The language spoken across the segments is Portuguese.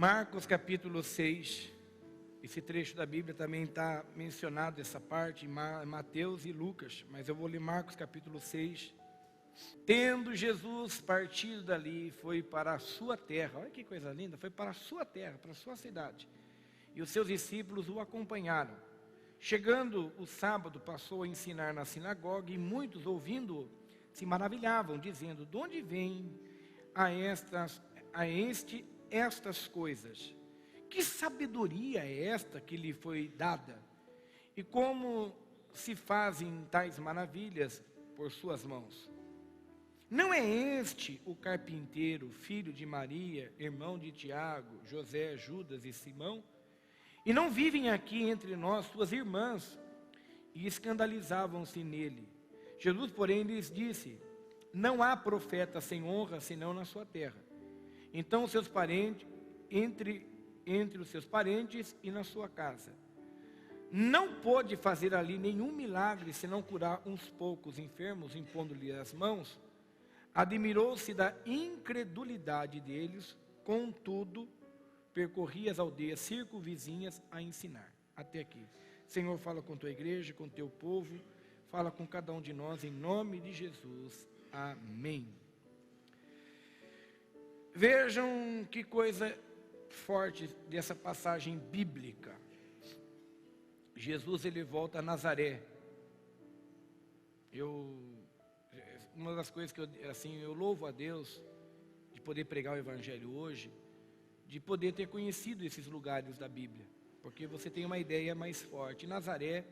Marcos capítulo 6, esse trecho da Bíblia também está mencionado, essa parte, em Mateus e Lucas, mas eu vou ler Marcos capítulo 6. Tendo Jesus partido dali, foi para a sua terra, olha que coisa linda, foi para a sua terra, para a sua cidade, e os seus discípulos o acompanharam. Chegando o sábado, passou a ensinar na sinagoga, e muitos, ouvindo-o, se maravilhavam, dizendo: de onde vêm estas coisas? Que sabedoria é esta que lhe foi dada? E como se fazem tais maravilhas por suas mãos? Não é este o carpinteiro, filho de Maria, irmão de Tiago, José, Judas e Simão? E não vivem aqui entre nós suas irmãs? E escandalizavam-se nele. Jesus, porém, lhes disse: não há profeta sem honra, senão na sua terra. Então os seus parentes, entre os seus parentes e na sua casa. Não pôde fazer ali nenhum milagre, senão curar uns poucos enfermos, impondo-lhe as mãos. Admirou-se da incredulidade deles, contudo, percorria as aldeias circunvizinhas a ensinar. Até aqui. Senhor, fala com tua igreja, com teu povo, fala com cada um de nós, em nome de Jesus. Amém. Vejam que coisa forte dessa passagem bíblica. Jesus, ele volta a Nazaré. Uma das coisas que eu louvo a Deus de poder pregar o evangelho hoje, de poder ter conhecido esses lugares da Bíblia, porque você tem uma ideia mais forte. Nazaré,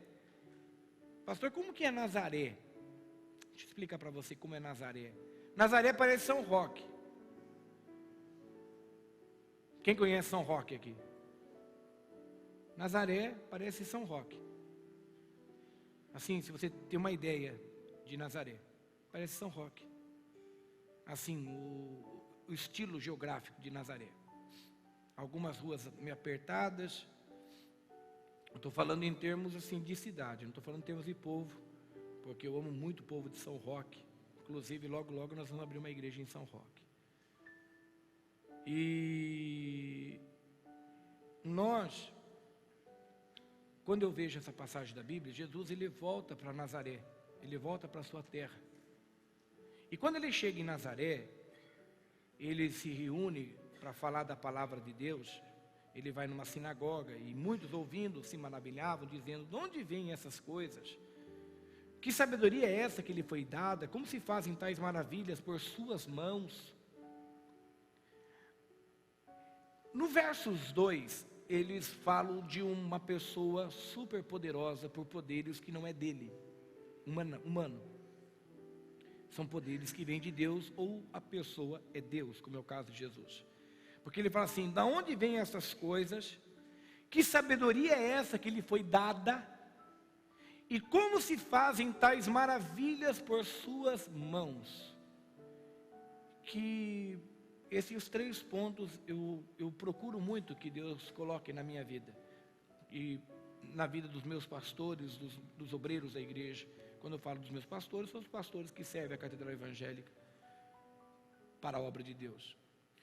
pastor, como que é Nazaré? Deixa eu explicar para você como é Nazaré. Nazaré parece São Roque. Quem conhece São Roque aqui? Nazaré parece São Roque. Assim, se você tem uma ideia de Nazaré, parece São Roque. Assim, o estilo geográfico de Nazaré. Algumas ruas meio apertadas. Eu estou falando em termos assim de cidade, não estou falando em termos de povo, porque eu amo muito o povo de São Roque. Inclusive, logo nós vamos abrir uma igreja em São Roque. E nós, quando eu vejo essa passagem da Bíblia, Jesus, ele volta para Nazaré, ele volta para a sua terra. E quando ele chega em Nazaré, ele se reúne para falar da palavra de Deus. Ele vai numa sinagoga e muitos ouvindo se maravilhavam, dizendo: de onde vêm essas coisas? Que sabedoria é essa que lhe foi dada? Como se fazem tais maravilhas por suas mãos? No versos 2, eles falam de uma pessoa super poderosa por poderes que não é dele, humano. São poderes que vêm de Deus, ou a pessoa é Deus, como é o caso de Jesus. Porque ele fala assim: da onde vêm essas coisas? Que sabedoria é essa que lhe foi dada? E como se fazem tais maravilhas por suas mãos? Que esses 3 pontos eu procuro muito que Deus coloque na minha vida. E na vida dos meus pastores, dos obreiros da igreja. Quando eu falo dos meus pastores, são os pastores que servem a Catedral Evangélica para a obra de Deus.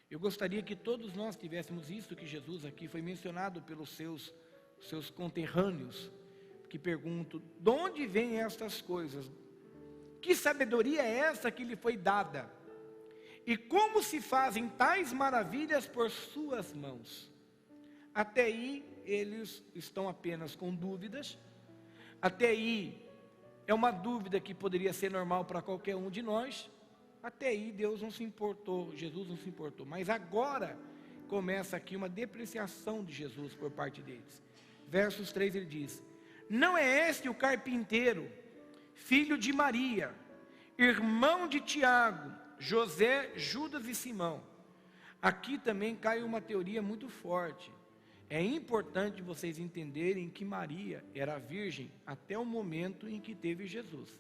Eu gostaria que todos nós tivéssemos isso que Jesus aqui foi mencionado pelos seus conterrâneos, que perguntam: de onde vêm estas coisas? Que sabedoria é essa que lhe foi dada? E como se fazem tais maravilhas por suas mãos? Até aí eles estão apenas com dúvidas. Até aí é uma dúvida que poderia ser normal para qualquer um de nós. Até aí Deus não se importou, Jesus não se importou. Mas agora começa aqui uma depreciação de Jesus por parte deles. Versos 3 ele diz: não é este o carpinteiro, filho de Maria, irmão de Tiago, José, Judas e Simão? Aqui também cai uma teoria muito forte. É importante vocês entenderem que Maria era virgem até o momento em que teve Jesus.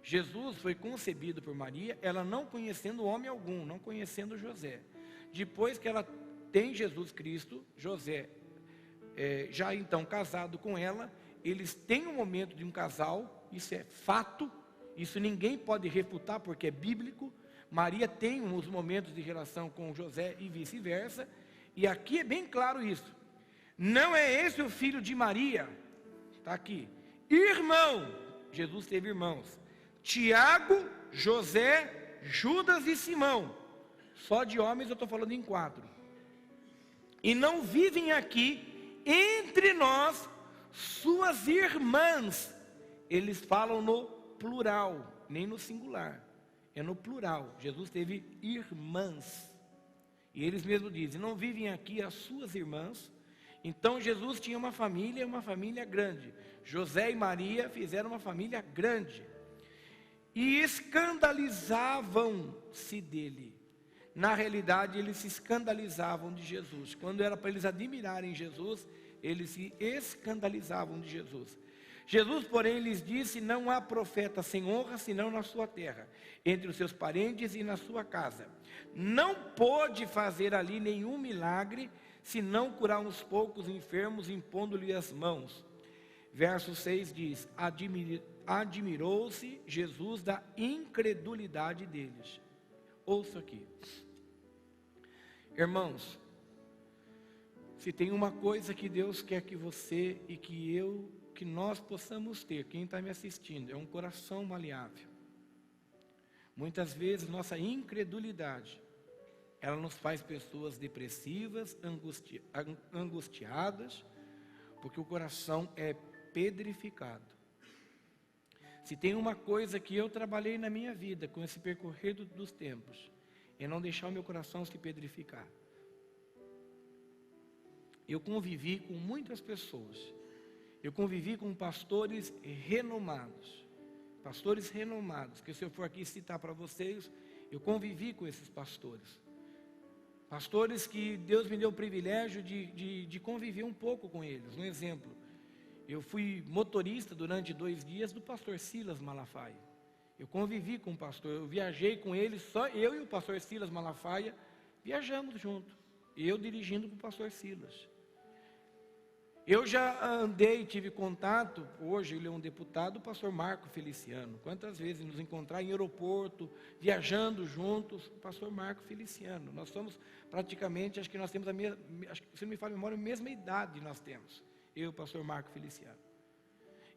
Jesus foi concebido por Maria, ela não conhecendo homem algum, não conhecendo José. Depois que ela tem Jesus Cristo, José, já então casado com ela, eles têm um momento de um casal, isso é fato, isso ninguém pode refutar porque é bíblico. Maria tem uns momentos de relação com José e vice-versa, E aqui é bem claro isso. Não é esse o filho de Maria? Está aqui. Irmão, Jesus teve irmãos. Tiago, José, Judas e Simão. Só de homens eu estou falando em 4. E não vivem aqui entre nós suas irmãs. Eles falam no plural, nem no singular. É no plural. Jesus teve irmãs. E eles mesmos dizem, não vivem aqui as suas irmãs. Então Jesus tinha uma família grande. José e Maria fizeram uma família grande. E escandalizavam-se dele. Na realidade, eles se escandalizavam de Jesus. Quando era para eles admirarem Jesus, eles se escandalizavam de Jesus. Jesus, porém, lhes disse, não há profeta sem honra, senão na sua terra, entre os seus parentes e na sua casa. Não pôde fazer ali nenhum milagre, senão curar uns poucos enfermos, impondo-lhe as mãos. Verso 6 diz, admirou-se Jesus da incredulidade deles. Ouça aqui. Irmãos, se tem uma coisa que Deus quer que você e que nós possamos ter, quem está me assistindo, é um coração maleável. Muitas vezes nossa incredulidade, ela nos faz pessoas depressivas, angustiadas, porque o coração é pedrificado. Se tem uma coisa que eu trabalhei na minha vida, com esse percorrer dos tempos, é não deixar o meu coração se pedrificar. Eu convivi com muitas pessoas, eu convivi com pastores renomados, que se eu for aqui citar para vocês, eu convivi com esses pastores que Deus me deu o privilégio de conviver um pouco com eles. Um exemplo, eu fui motorista durante 2 dias do pastor Silas Malafaia. Eu convivi com o pastor, eu viajei com ele, só eu e o pastor Silas Malafaia viajamos junto, eu dirigindo com o pastor Silas. Eu já andei, tive contato, hoje ele é um deputado, o pastor Marco Feliciano. Quantas vezes nos encontrar em aeroporto, viajando juntos, o pastor Marco Feliciano. Nós somos praticamente, acho que nós temos se não me falha a memória, a mesma idade nós temos, eu e o pastor Marco Feliciano.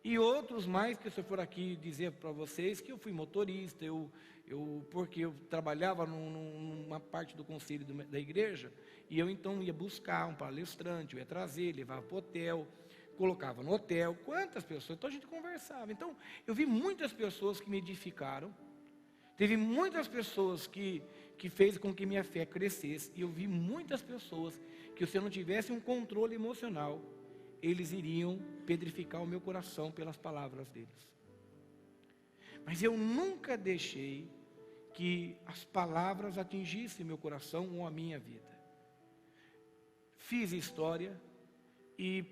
E outros mais que se eu for aqui dizer para vocês que eu fui motorista, porque eu trabalhava numa parte do conselho da igreja, e eu então ia buscar um palestrante, eu ia trazer, levava para o hotel, colocava no hotel, quantas pessoas, então a gente conversava. Então eu vi muitas pessoas que me edificaram, teve muitas pessoas que fez com que minha fé crescesse, e eu vi muitas pessoas que se eu não tivesse um controle emocional, eles iriam pedrificar o meu coração pelas palavras deles. Mas eu nunca deixei que as palavras atingissem meu coração ou a minha vida. Fiz história, e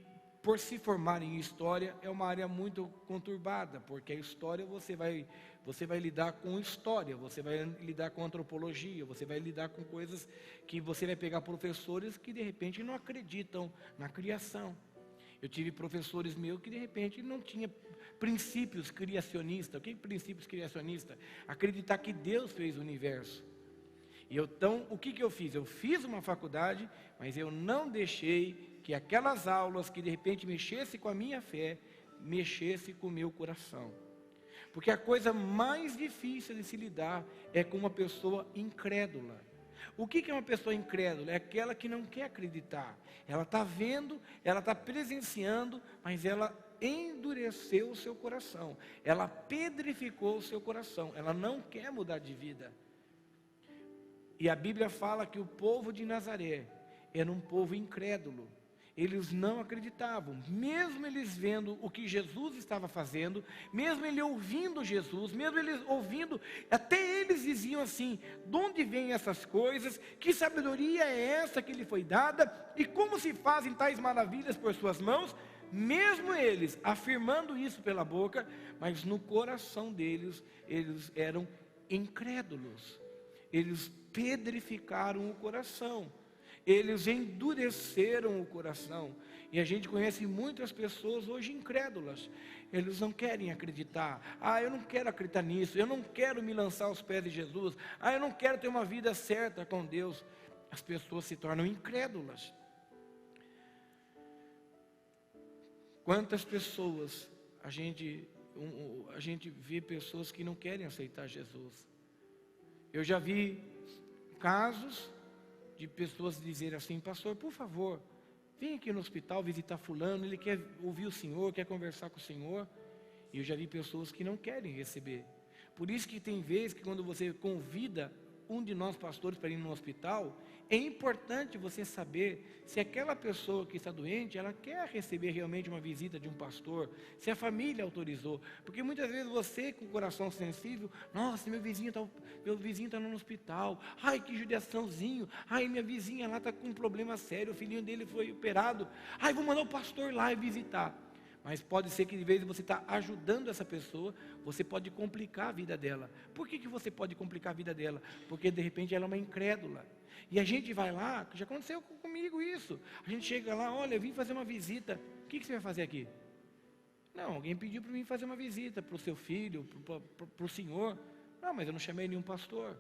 por se formar em história, é uma área muito conturbada, porque a história você vai lidar com história, você vai lidar com antropologia, você vai lidar com coisas que você vai pegar professores que de repente não acreditam na criação. Eu tive professores meus que de repente não tinham princípios criacionistas. O que é princípios criacionistas? Acreditar que Deus fez o universo. E então, o que eu fiz? Eu fiz uma faculdade, mas eu não deixei que aquelas aulas que de repente mexessem com a minha fé, mexessem com o meu coração. Porque a coisa mais difícil de se lidar é com uma pessoa incrédula. O que é uma pessoa incrédula? É aquela que não quer acreditar. Ela está vendo, ela está presenciando, mas ela endureceu o seu coração. Ela pedrificou o seu coração. Ela não quer mudar de vida. E a Bíblia fala que o povo de Nazaré era um povo incrédulo. Eles não acreditavam, mesmo eles vendo o que Jesus estava fazendo, mesmo ele ouvindo Jesus, mesmo eles ouvindo, até eles diziam assim: de onde vêm essas coisas? Que sabedoria é essa que lhe foi dada? E como se fazem tais maravilhas por suas mãos? Mesmo eles afirmando isso pela boca, mas no coração deles, eles eram incrédulos. Eles pedrificaram o coração. Eles endureceram o coração. E a gente conhece muitas pessoas hoje incrédulas. Eles não querem acreditar. Eu não quero acreditar nisso. Eu não quero me lançar aos pés de Jesus. Eu não quero ter uma vida certa com Deus. as pessoas se tornam incrédulas. Quantas pessoas a gente vê pessoas que não querem aceitar Jesus. Eu já vi casos de pessoas dizerem assim: pastor, por favor, vem aqui no hospital visitar fulano, ele quer ouvir o Senhor, quer conversar com o Senhor. E eu já vi pessoas que não querem receber. Por isso que tem vezes que quando você convida um de nós pastores para ir no hospital, é importante você saber se aquela pessoa que está doente, ela quer receber realmente uma visita de um pastor, se a família autorizou. Porque muitas vezes você, com o coração sensível, nossa, meu vizinho está no hospital, ai, que judiaçãozinho, ai, minha vizinha lá está com um problema sério, o filhinho dele foi operado, ai, vou mandar o pastor lá e visitar. Mas pode ser que de vez você está ajudando essa pessoa, você pode complicar a vida dela. Por que você pode complicar a vida dela? Porque de repente ela é uma incrédula. E a gente vai lá, já aconteceu comigo isso. A gente chega lá, olha, eu vim fazer uma visita. O que você vai fazer aqui? Não, alguém pediu para mim fazer uma visita para o seu filho, para o senhor. Não, mas eu não chamei nenhum pastor.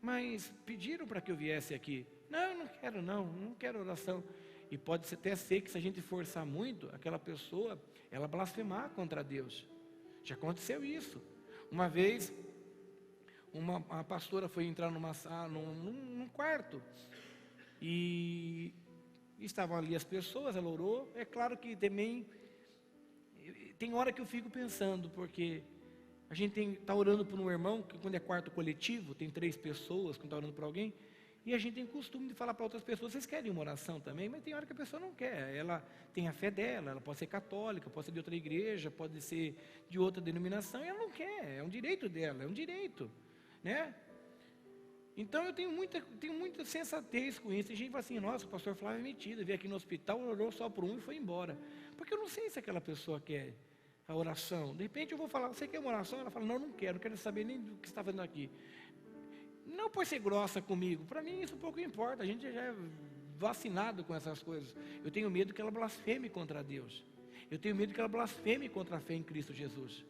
Mas pediram para que eu viesse aqui. Não, eu não quero oração. E pode até ser que se a gente forçar muito, aquela pessoa, ela blasfemar contra Deus. Já aconteceu isso. Uma vez, uma pastora foi entrar numa sala, num quarto, e estavam ali as pessoas, ela orou. É claro que também, tem hora que eu fico pensando, porque a gente está orando por um irmão, que quando é quarto coletivo, tem 3 pessoas, quando está orando por alguém, e a gente tem costume de falar para outras pessoas: vocês querem uma oração também? Mas tem hora que a pessoa não quer. Ela tem a fé dela, ela pode ser católica, pode ser de outra igreja, pode ser de outra denominação, e ela não quer. É um direito dela, é um direito, né? Então eu tenho muita sensatez com isso. Tem gente que fala assim: nossa, o pastor Flávio é metido, veio aqui no hospital, orou só por um e foi embora. Porque eu não sei se aquela pessoa quer a oração. De repente eu vou falar: você quer uma oração? Ela fala: não quero saber nem do que você está fazendo aqui. Não por ser grossa comigo, para mim isso pouco importa, a gente já é vacinado com essas coisas. Eu tenho medo que ela blasfeme contra Deus, eu tenho medo que ela blasfeme contra a fé em Cristo Jesus.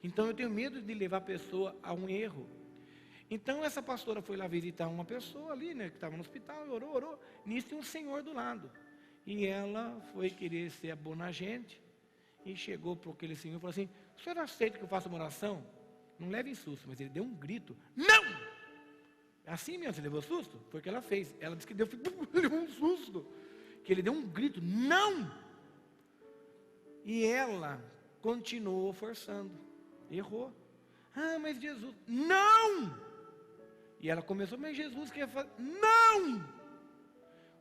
Então eu tenho medo de levar a pessoa a um erro. Então essa pastora foi lá visitar uma pessoa ali, né, que estava no hospital, orou, nisso tem um senhor do lado, e ela foi querer ser a bonagente, e chegou para aquele senhor e falou assim: o senhor aceita que eu faça uma oração? Não leve em susto, mas ele deu um grito: não! Assim mesmo, você levou susto? Foi o que ela fez. Ela disse que levou um susto, que ele deu um grito: não! E ela continuou forçando, errou. Ah, mas Jesus, não! E ela começou: mas Jesus quer fazer, não!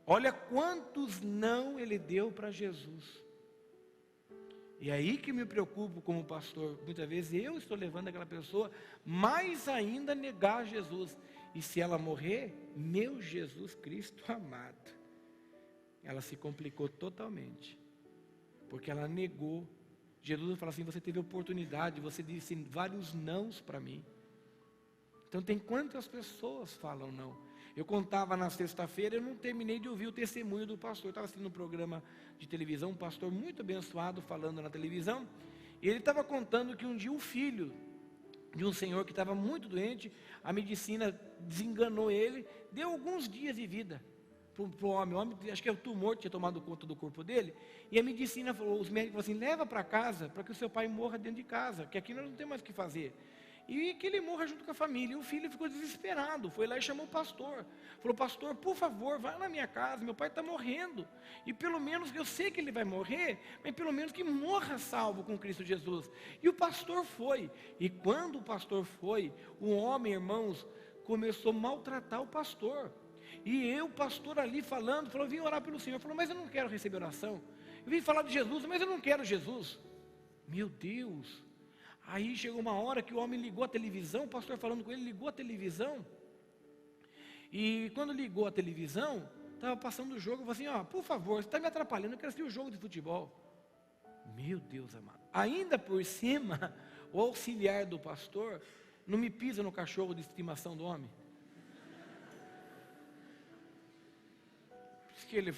Olha quantos não ele deu para Jesus. E aí que me preocupo como pastor. Muitas vezes eu estou levando aquela pessoa mais ainda a negar Jesus. E se ela morrer, meu Jesus Cristo amado, ela se complicou totalmente, porque ela negou. Jesus fala assim: você teve oportunidade, você disse vários nãos para mim. Então tem quantas pessoas falam não? Eu contava na sexta-feira, eu não terminei de ouvir o testemunho do pastor. Eu estava assistindo um programa de televisão, um pastor muito abençoado falando na televisão, e ele estava contando que um dia o filho de um senhor que estava muito doente, a medicina desenganou ele, deu alguns dias de vida para o homem. O homem, acho que é o tumor que tinha tomado conta do corpo dele, e a medicina falou, os médicos falaram assim: leva para casa, para que o seu pai morra dentro de casa, que aqui nós não temos mais o que fazer. E que ele morra junto com a família. E o filho ficou desesperado, foi lá e chamou o pastor, falou: pastor, por favor, vai na minha casa, meu pai está morrendo, e pelo menos, eu sei que ele vai morrer, mas pelo menos que morra salvo com Cristo Jesus. E o pastor foi, e quando o pastor foi, o homem, irmãos, começou a maltratar o pastor. E eu, pastor ali falando, falou: vim orar pelo Senhor. Falou: mas eu não quero receber oração. Eu vim falar de Jesus, mas eu não quero Jesus. Meu Deus. Aí chegou uma hora que o homem ligou a televisão, o pastor falando com ele, ligou a televisão. E quando ligou a televisão, estava passando o jogo, eu falei assim: ó, por favor, você está me atrapalhando, eu quero assistir o jogo de futebol. Meu Deus amado. Ainda por cima, o auxiliar do pastor não me pisa no cachorro de estimação do homem. Diz que ele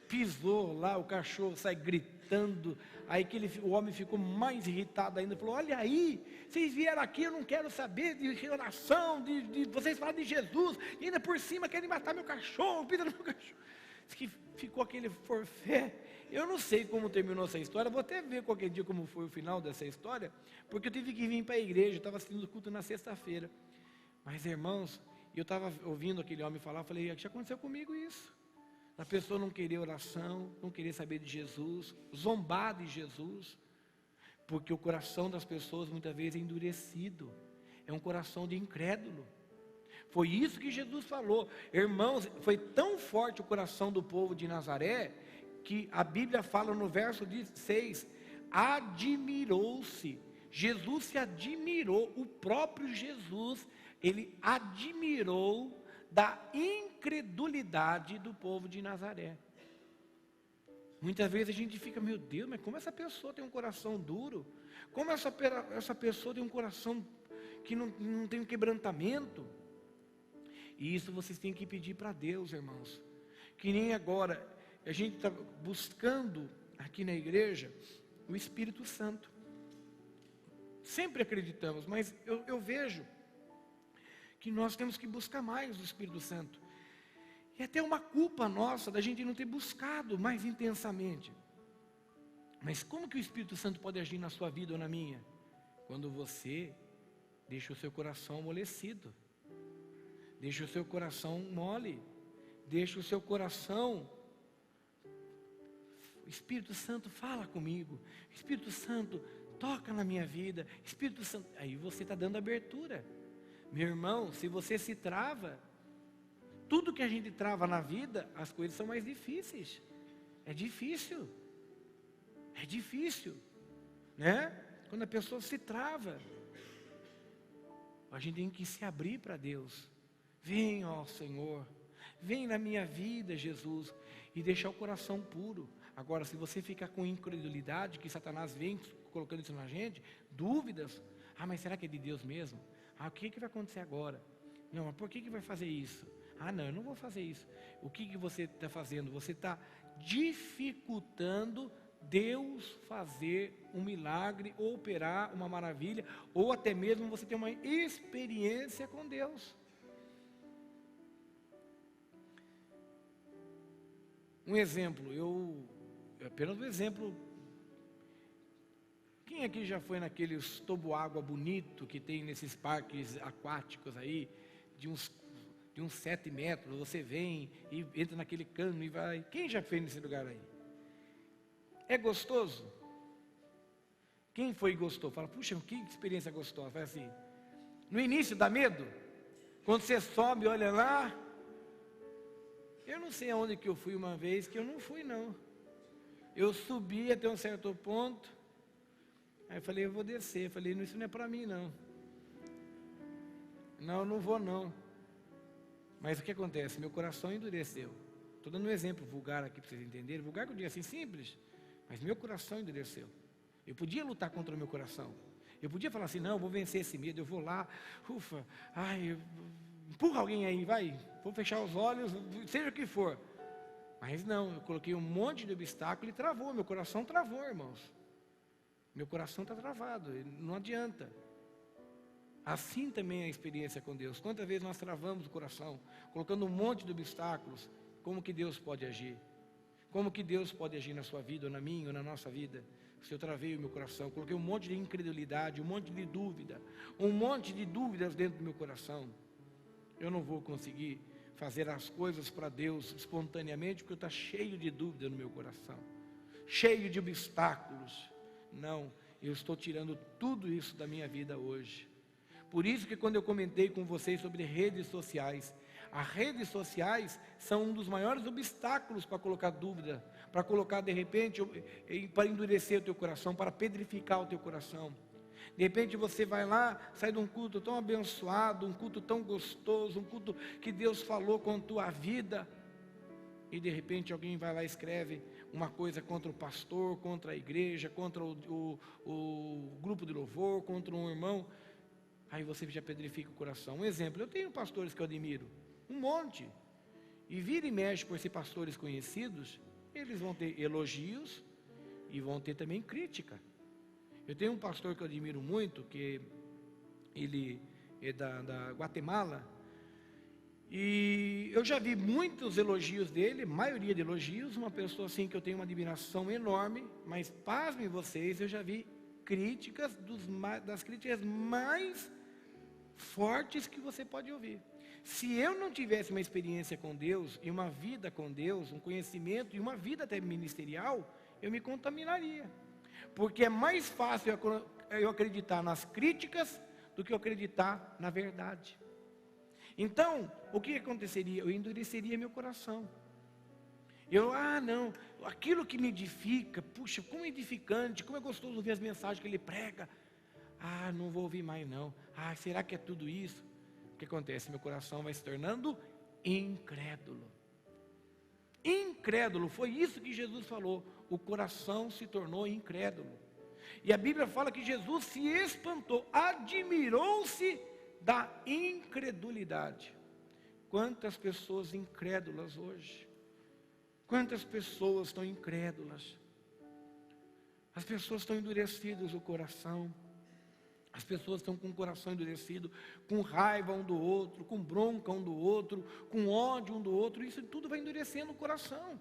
pisou lá, o cachorro sai gritando. gritando. Aí o homem ficou mais irritado ainda, falou: olha aí, vocês vieram aqui, eu não quero saber de oração, vocês falam de Jesus, e ainda por cima querem matar meu cachorro, pisa no meu cachorro. Diz que ficou aquele forfé. Eu não sei como terminou essa história, vou até ver qualquer dia como foi o final dessa história, porque eu tive que vir para a igreja, eu estava assistindo o culto na sexta-feira. Mas, irmãos, eu estava ouvindo aquele homem falar, eu falei: já aconteceu comigo isso. A pessoa não querer oração, não querer saber de Jesus, zombar de Jesus, porque o coração das pessoas muitas vezes é endurecido, é um coração de incrédulo. Foi isso que Jesus falou. Irmãos, foi tão forte o coração do povo de Nazaré, que a Bíblia fala no verso 6, admirou-se. Jesus se admirou, o próprio Jesus, ele admirou da incredulidade do povo de Nazaré. Muitas vezes a gente fica: meu Deus, mas como essa pessoa tem um coração duro? Como essa pessoa tem um coração que não tem um quebrantamento? E isso vocês têm que pedir para Deus, irmãos. Que nem agora, a gente está buscando aqui na igreja o Espírito Santo. Sempre acreditamos, mas eu vejo que nós temos que buscar mais o Espírito Santo. E até uma culpa nossa da gente não ter buscado mais intensamente. Mas como que o Espírito Santo pode agir na sua vida ou na minha? Quando você deixa o seu coração amolecido, deixa o seu coração mole, deixa o seu coração... O Espírito Santo fala comigo, Espírito Santo toca na minha vida, Espírito Santo... Aí você está dando abertura. Meu irmão, se você se trava, tudo que a gente trava na vida, as coisas são mais difíceis. É difícil, né? Quando a pessoa se trava, a gente tem que se abrir para Deus. Vem, ó Senhor, vem na minha vida, Jesus, e deixar o coração puro. Agora, se você ficar com incredulidade, que Satanás vem colocando isso na gente, dúvidas: mas será que é de Deus mesmo? O que vai acontecer agora? Não, mas por que vai fazer isso? Não, eu não vou fazer isso. O que você está fazendo? Você está dificultando Deus fazer um milagre, ou operar uma maravilha, ou até mesmo você ter uma experiência com Deus. Um exemplo, apenas um exemplo. Quem aqui já foi naqueles toboágua bonito que tem nesses parques aquáticos aí, de uns 7 metros, você vem e entra naquele cano e vai. Quem já fez nesse lugar aí? É gostoso? Quem foi e gostou? Fala: puxa, que experiência gostosa. Faz assim. No início dá medo? Quando você sobe, olha lá. Eu não sei aonde que eu fui uma vez, que eu não fui não. Eu subi até um certo ponto. Aí eu falei: eu vou descer. Eu falei: isso não é para mim não. Não vou não. Mas o que acontece? Meu coração endureceu. Estou dando um exemplo vulgar aqui para vocês entenderem. Vulgar que eu digo assim, simples. Mas meu coração endureceu. Eu podia lutar contra o meu coração. Eu podia falar assim: não, eu vou vencer esse medo. Eu vou lá, empurra alguém aí, vai. Vou fechar os olhos, seja o que for. Mas não, eu coloquei um monte de obstáculo e travou. Meu coração travou, irmãos. Meu coração está travado, não adianta. Assim também é a experiência com Deus. Quantas vezes nós travamos o coração, colocando um monte de obstáculos? Como que Deus pode agir? Como que Deus pode agir na sua vida, ou na minha, ou na nossa vida? Se eu travei o meu coração, coloquei um monte de incredulidade, um monte de dúvida, um monte de dúvidas dentro do meu coração, eu não vou conseguir fazer as coisas para Deus espontaneamente, porque está cheio de dúvida no meu coração, cheio de obstáculos. Não, eu estou tirando tudo isso da minha vida hoje. Por isso que quando eu comentei com vocês sobre redes sociais, as redes sociais são um dos maiores obstáculos para colocar dúvida, para colocar de repente, para endurecer o teu coração, para pedrificar o teu coração. De repente você vai lá, sai de um culto tão abençoado, um culto tão gostoso, um culto que Deus falou com a tua vida, e de repente alguém vai lá e escreve uma coisa contra o pastor, contra a igreja, contra o grupo de louvor, contra um irmão. Aí você já pedrifica o coração. Um exemplo: eu tenho pastores que eu admiro, um monte, e vira e mexe por ser pastores conhecidos, eles vão ter elogios e vão ter também crítica. Eu tenho um pastor que eu admiro muito, que ele é da Guatemala, e eu já vi muitos elogios dele, maioria de elogios, uma pessoa assim que eu tenho uma admiração enorme, mas pasmem vocês, eu já vi críticas, das críticas mais fortes que você pode ouvir. Se eu não tivesse uma experiência com Deus, e uma vida com Deus, um conhecimento, e uma vida até ministerial, eu me contaminaria. Porque é mais fácil eu acreditar nas críticas, do que eu acreditar na verdade. Então, o que aconteceria? Eu endureceria meu coração. Não, aquilo que me edifica, puxa, como é edificante, como é gostoso ouvir as mensagens que ele prega. Não vou ouvir mais não. Será que é tudo isso? O que acontece? Meu coração vai se tornando incrédulo. Incrédulo, foi isso que Jesus falou. O coração se tornou incrédulo. E a Bíblia fala que Jesus se espantou, admirou-se da incredulidade. Quantas pessoas incrédulas hoje? Quantas pessoas estão incrédulas? As pessoas estão endurecidas o coração. As pessoas estão com o coração endurecido, com raiva um do outro, com bronca um do outro, com ódio um do outro. Isso tudo vai endurecendo o coração.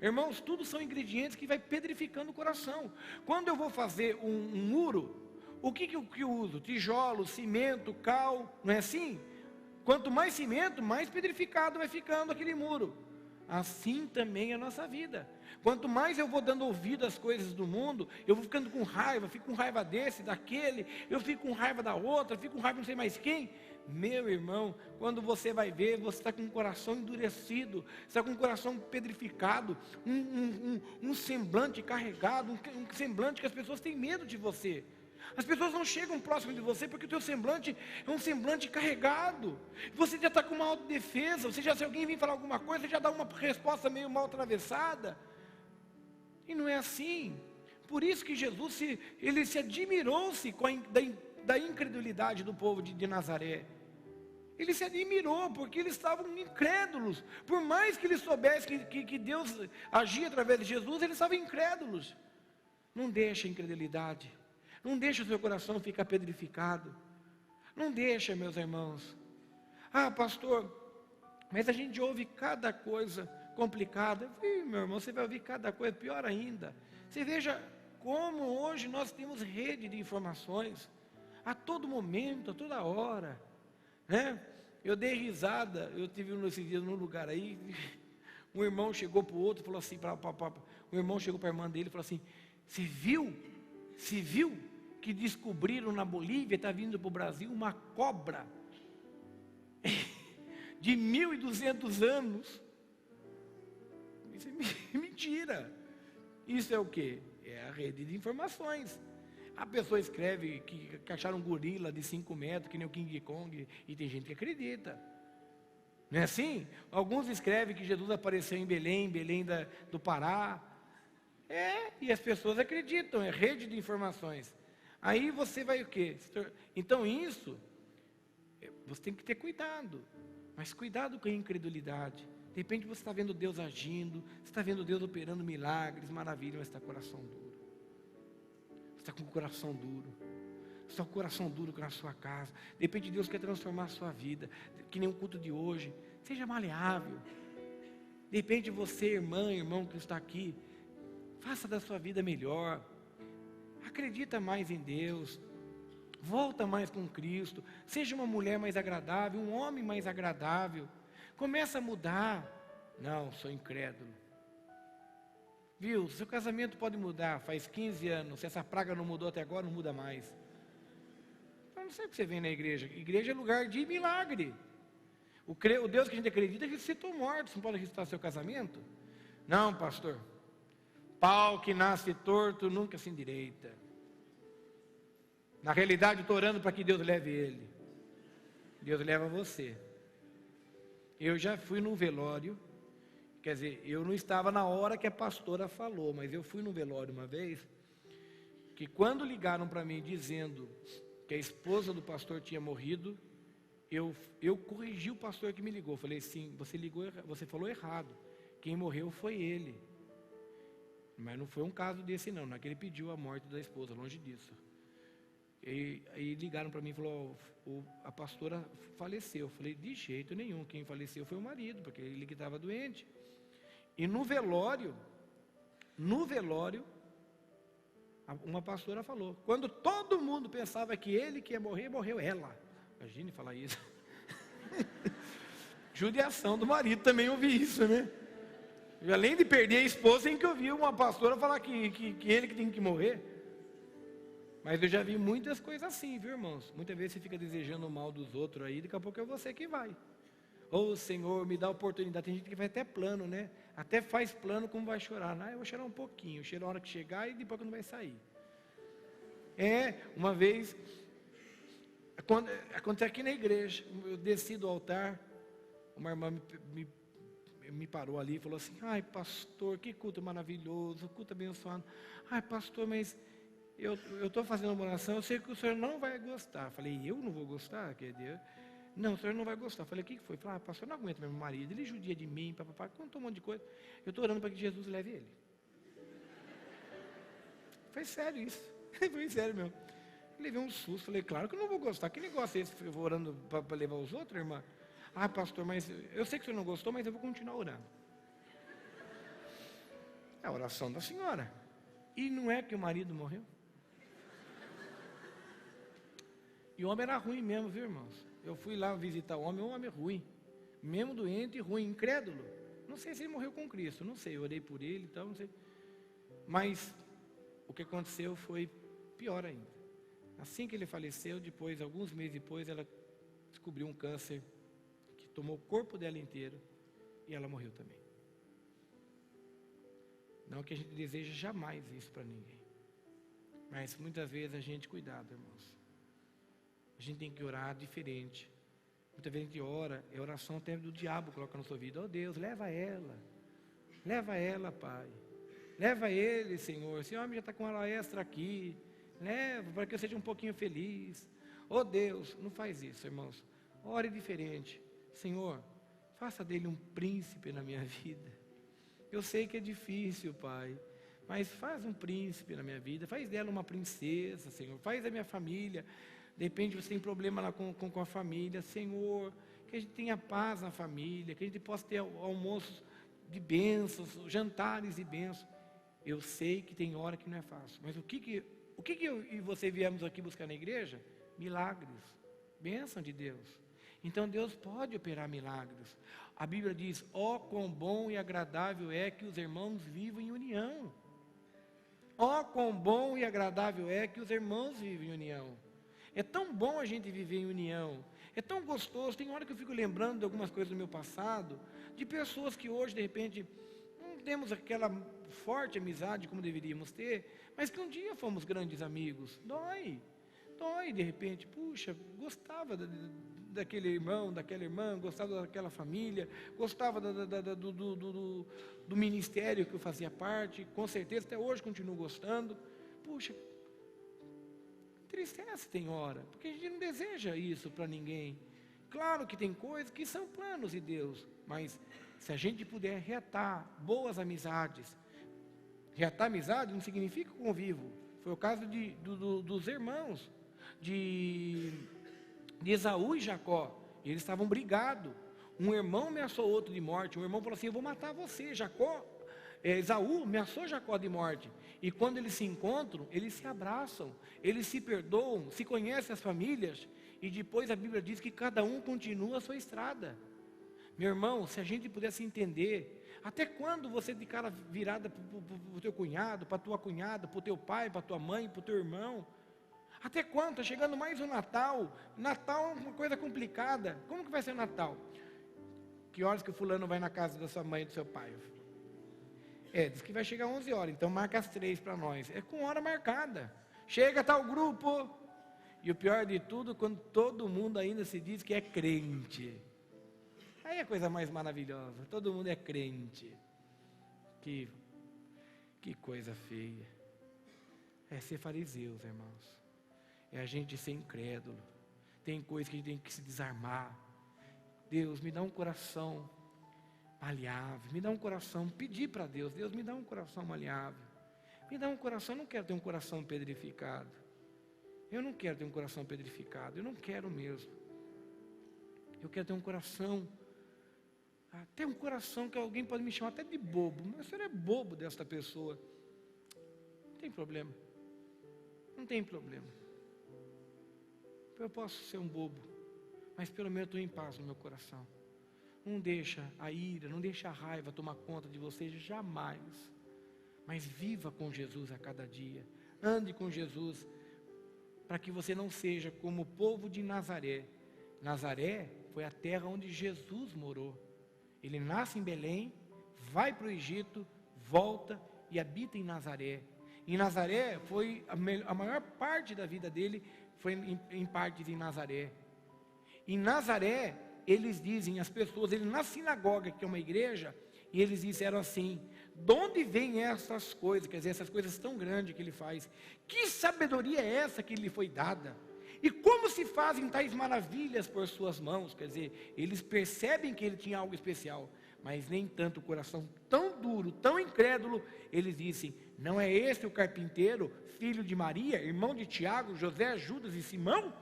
Irmãos, tudo são ingredientes que vai pedrificando o coração. Quando eu vou fazer um muro, o que eu uso? Tijolo, cimento, cal, não é assim? Quanto mais cimento, mais pedrificado vai ficando aquele muro. Assim também é a nossa vida. Quanto mais eu vou dando ouvido às coisas do mundo, eu vou ficando com raiva, fico com raiva desse, daquele, eu fico com raiva da outra, fico com raiva de não sei mais quem. Meu irmão, quando você vai ver, você está com o coração endurecido, você está com o coração pedrificado, um semblante carregado, um semblante que as pessoas têm medo de você. As pessoas não chegam próximo de você porque o teu semblante é um semblante carregado. Você já está com uma autodefesa, se alguém vir falar alguma coisa, você já dá uma resposta meio mal atravessada. E não é assim. Por isso que Jesus ele se admirou-se da incredulidade do povo de Nazaré. Ele se admirou porque eles estavam incrédulos. Por mais que eles soubessem que Deus agia através de Jesus, eles estavam incrédulos. Não deixa a incredulidade. Não deixa o seu coração ficar pedrificado. Não deixa, meus irmãos. Pastor, mas a gente ouve cada coisa complicada. Meu irmão, você vai ouvir cada coisa pior ainda. Você veja como hoje nós temos rede de informações. A todo momento, a toda hora. Né? Eu dei risada. Eu tive nesses dias num lugar aí. Um irmão chegou para o outro e falou assim, o irmão chegou para a irmã dele e falou assim: Você viu que descobriram na Bolívia, está vindo para o Brasil, uma cobra de 1.200 anos. Isso é mentira. Isso é o quê? É a rede de informações. A pessoa escreve que acharam um gorila de 5 metros, que nem o King Kong, e tem gente que acredita. Não é assim? Alguns escrevem que Jesus apareceu em Belém do Pará. E as pessoas acreditam, é rede de informações. Aí você vai o quê? Então isso, você tem que ter cuidado. Mas cuidado com a incredulidade. De repente você está vendo Deus agindo, você está vendo Deus operando milagres, maravilha, mas está com o coração duro. Você está com o coração duro. Você está com o coração duro na sua casa. De repente Deus quer transformar a sua vida, que nem um culto de hoje. Seja maleável. De repente você, irmão que está aqui, faça da sua vida melhor. Acredita mais em Deus. Volta mais com Cristo. Seja uma mulher mais agradável, um homem mais agradável. Começa a mudar. Não, sou incrédulo. Viu? Seu casamento pode mudar. Faz 15 anos. Se essa praga não mudou até agora, não muda mais. Eu não sei o que você vem na igreja. Igreja é lugar de milagre. O Deus que a gente acredita ressuscitou mortos. Não pode ressuscitar seu casamento? Não, pastor. Pau que nasce torto nunca se endireita. Na realidade, eu estou orando para que Deus leve ele. Deus leva você. Eu já fui num velório. Quer dizer, eu não estava na hora que a pastora falou, mas eu fui num velório uma vez, que quando ligaram para mim dizendo que a esposa do pastor tinha morrido, eu corrigi o pastor que me ligou. Falei, sim, você falou errado. Quem morreu foi ele. Mas não foi um caso desse não é que ele pediu a morte da esposa, longe disso. E aí ligaram para mim e falaram, a pastora faleceu. Eu falei, de jeito nenhum, quem faleceu foi o marido, porque ele que estava doente. E no velório, uma pastora falou, quando todo mundo pensava que ele que ia morrer, morreu ela. Imagine falar isso. Judiação do marido, também ouvi isso, né? E além de perder a esposa, tem que ouvir uma pastora falar que ele que tem que morrer. Mas eu já vi muitas coisas assim, viu, irmãos? Muitas vezes você fica desejando o mal dos outros aí, daqui a pouco é você que vai. Ô Senhor, me dá oportunidade. Tem gente que faz até plano, né? Até faz plano como vai chorar. Eu vou chorar um pouquinho, cheiro a hora que chegar e depois que não vai sair. Uma vez, aconteceu aqui na igreja, eu desci do altar, uma irmã me parou ali e falou assim, ai pastor, que culto maravilhoso, culto abençoado. Ai pastor, mas eu estou fazendo uma oração, eu sei que o senhor não vai gostar. Eu falei, eu não vou gostar? Quer dizer, não, o senhor não vai gostar. Eu falei, o que foi? Eu falei, pastor, eu não aguento meu marido, ele judia de mim, papapá, contou um monte de coisa. Eu estou orando para que Jesus leve ele. Foi sério isso, foi sério mesmo. Eu levei um susto, falei, claro que eu não vou gostar, que negócio é esse, eu vou orando para levar os outros, irmã? Ah, pastor, mas eu sei que o senhor não gostou, mas eu vou continuar orando. É a oração da senhora. E não é que o marido morreu? E o homem era ruim mesmo, viu, irmãos? Eu fui lá visitar o homem ruim. Mesmo doente e ruim, incrédulo. Não sei se ele morreu com Cristo, não sei, eu orei por ele e tal, não sei. Mas o que aconteceu foi pior ainda. Assim que ele faleceu, depois, alguns meses depois, ela descobriu um câncer que tomou o corpo dela inteiro e ela morreu também. Não que a gente deseje jamais isso para ninguém. Mas muitas vezes a gente, cuidado, irmãos. A gente tem que orar diferente. Muitas vezes a gente ora, é oração até do diabo coloca na sua vida. Oh Deus, leva ela, Pai. Leva ele, Senhor. Esse homem já está com hora extra aqui. Leva para que eu seja um pouquinho feliz. Oh Deus, não faz isso, irmãos. Ore diferente. Senhor, faça dele um príncipe na minha vida. Eu sei que é difícil, Pai, mas faz um príncipe na minha vida. Faz dela uma princesa, Senhor. Faz da minha família. De repente você tem problema lá com a família. Senhor, que a gente tenha paz na família. Que a gente possa ter almoços de bênçãos, jantares de bênçãos. Eu sei que tem hora que não é fácil. Mas o que eu e você viemos aqui buscar na igreja? Milagres. Bênção de Deus. Então Deus pode operar milagres. A Bíblia diz, ó quão bom e agradável é que os irmãos vivam em união. Ó quão bom e agradável é que os irmãos vivem em união. É tão bom a gente viver em união. É tão gostoso. Tem hora que eu fico lembrando de algumas coisas do meu passado, de pessoas que hoje, de repente, não temos aquela forte amizade como deveríamos ter, mas que um dia fomos grandes amigos. Dói, de repente. Puxa, gostava daquele irmão, daquela irmã, gostava daquela família, gostava do ministério que eu fazia parte, com certeza, até hoje continuo gostando. Puxa, tristeza tem hora, porque a gente não deseja isso para ninguém. Claro que tem coisas que são planos de Deus, mas se a gente puder reatar boas amizades, reatar amizade não significa convívio. Foi o caso dos irmãos de Esaú e Jacó. Eles estavam brigados. Um irmão ameaçou o outro de morte. Um irmão falou assim, eu vou matar você. Esaú ameaçou Jacó de morte. E quando eles se encontram, eles se abraçam, eles se perdoam, se conhecem as famílias. E depois a Bíblia diz que cada um continua a sua estrada. Meu irmão, se a gente pudesse entender, até quando você de cara virada para o teu cunhado, para a tua cunhada, para o teu pai, para a tua mãe, para o teu irmão? Até quando? Está chegando mais o Natal. Natal é uma coisa complicada. Como que vai ser o Natal? Que horas que o fulano vai na casa da sua mãe e do seu pai? Diz que vai chegar 11 horas, então marca as 3 para nós. É com hora marcada. Chega tal grupo. E o pior de tudo, quando todo mundo ainda se diz que é crente. Aí é a coisa mais maravilhosa. Todo mundo é crente. Que coisa feia. É ser fariseus, irmãos. É a gente ser incrédulo. Tem coisa que a gente tem que se desarmar. Deus, me dá um coração maleável. Me dá um coração, pedir para Deus, Deus me dá um coração maleável. Me dá um coração, eu não quero ter um coração pedrificado. Eu não quero ter um coração pedrificado, eu não quero mesmo. Eu quero ter um coração, até um coração que alguém pode me chamar até de bobo. Mas o senhor é bobo desta pessoa. Não tem problema. Não tem problema. Eu posso ser um bobo, mas pelo menos eu estou em paz no meu coração. Não deixa a ira, não deixa a raiva tomar conta de você, jamais. Mas viva com Jesus a cada dia. Ande com Jesus, para que você não seja como o povo de Nazaré. Nazaré foi a terra onde Jesus morou. Ele nasce em Belém, vai para o Egito, volta e habita em Nazaré. Em Nazaré foi a maior parte da vida dele, foi em partes em Nazaré. Em Nazaré, eles dizem, as pessoas, ele na sinagoga, que é uma igreja, e eles disseram assim: de onde vêm essas coisas? Quer dizer, essas coisas tão grandes que ele faz. Que sabedoria é essa que lhe foi dada? E como se fazem tais maravilhas por suas mãos? Quer dizer, eles percebem que ele tinha algo especial, mas nem tanto o coração tão duro, tão incrédulo. Eles dizem: não é este o carpinteiro, filho de Maria, irmão de Tiago, José, Judas e Simão?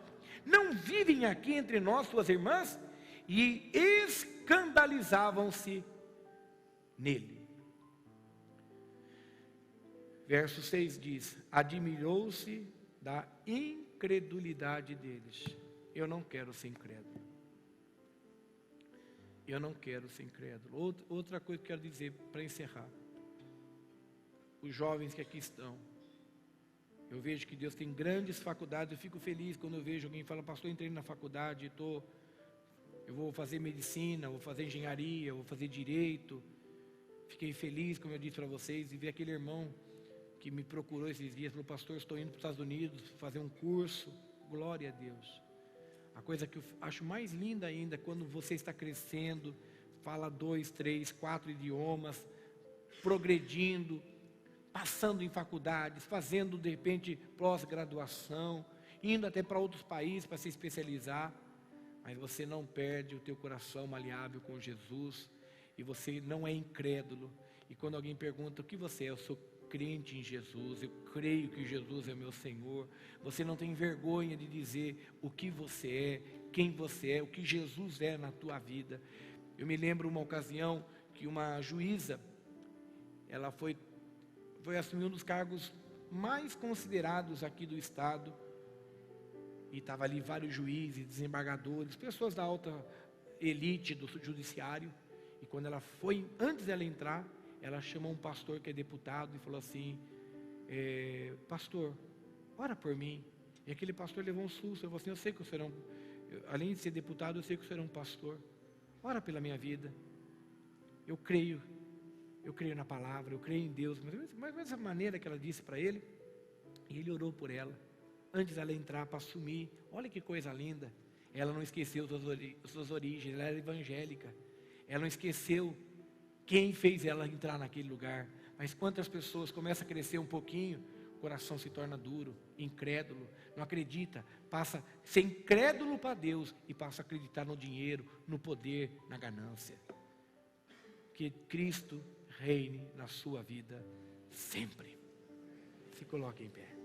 Não vivem aqui entre nós suas irmãs? E escandalizavam-se nele. Verso 6 diz: admirou-se da incredulidade deles. Eu não quero ser incrédulo. Eu não quero ser incrédulo. Outra coisa que eu quero dizer para encerrar. Os jovens que aqui estão, eu vejo que Deus tem grandes faculdades. Eu fico feliz quando eu vejo alguém falar: pastor, entrei na faculdade, eu vou fazer medicina, vou fazer engenharia, vou fazer direito. Fiquei feliz, como eu disse para vocês, de ver aquele irmão que me procurou esses dias, falou: pastor, estou indo para os Estados Unidos fazer um curso. Glória a Deus. A coisa que eu acho mais linda ainda é quando você está crescendo, fala 2, 3, 4 idiomas, progredindo, passando em faculdades, fazendo de repente pós-graduação, indo até para outros países para se especializar, mas você não perde o teu coração maleável com Jesus, e você não é incrédulo. E quando alguém pergunta: o que você é? Eu sou crente em Jesus, eu creio que Jesus é meu Senhor. Você não tem vergonha de dizer o que você é, quem você é, o que Jesus é na tua vida. Eu me lembro uma ocasião que uma juíza, ela foi assumir um dos cargos mais considerados aqui do estado, e estava ali vários juízes, desembargadores, pessoas da alta elite do judiciário. E quando ela foi, antes dela entrar, ela chamou um pastor que é deputado e falou assim: pastor, ora por mim. E aquele pastor levou um susto. Ele falou assim: eu sei que o senhor além de ser deputado, eu sei que o senhor é um pastor. Ora pela minha vida. Eu creio na palavra, eu creio em Deus. Mas dessa maneira que ela disse para ele, e ele orou por ela, antes dela entrar para assumir. Olha que coisa linda. Ela não esqueceu suas origens, ela era evangélica. Ela não esqueceu quem fez ela entrar naquele lugar. Mas quantas pessoas começam a crescer um pouquinho, o coração se torna duro, incrédulo, não acredita, passa a ser incrédulo para Deus e passa a acreditar no dinheiro, no poder, na ganância. Que Cristo reine na sua vida sempre. Se coloque em pé.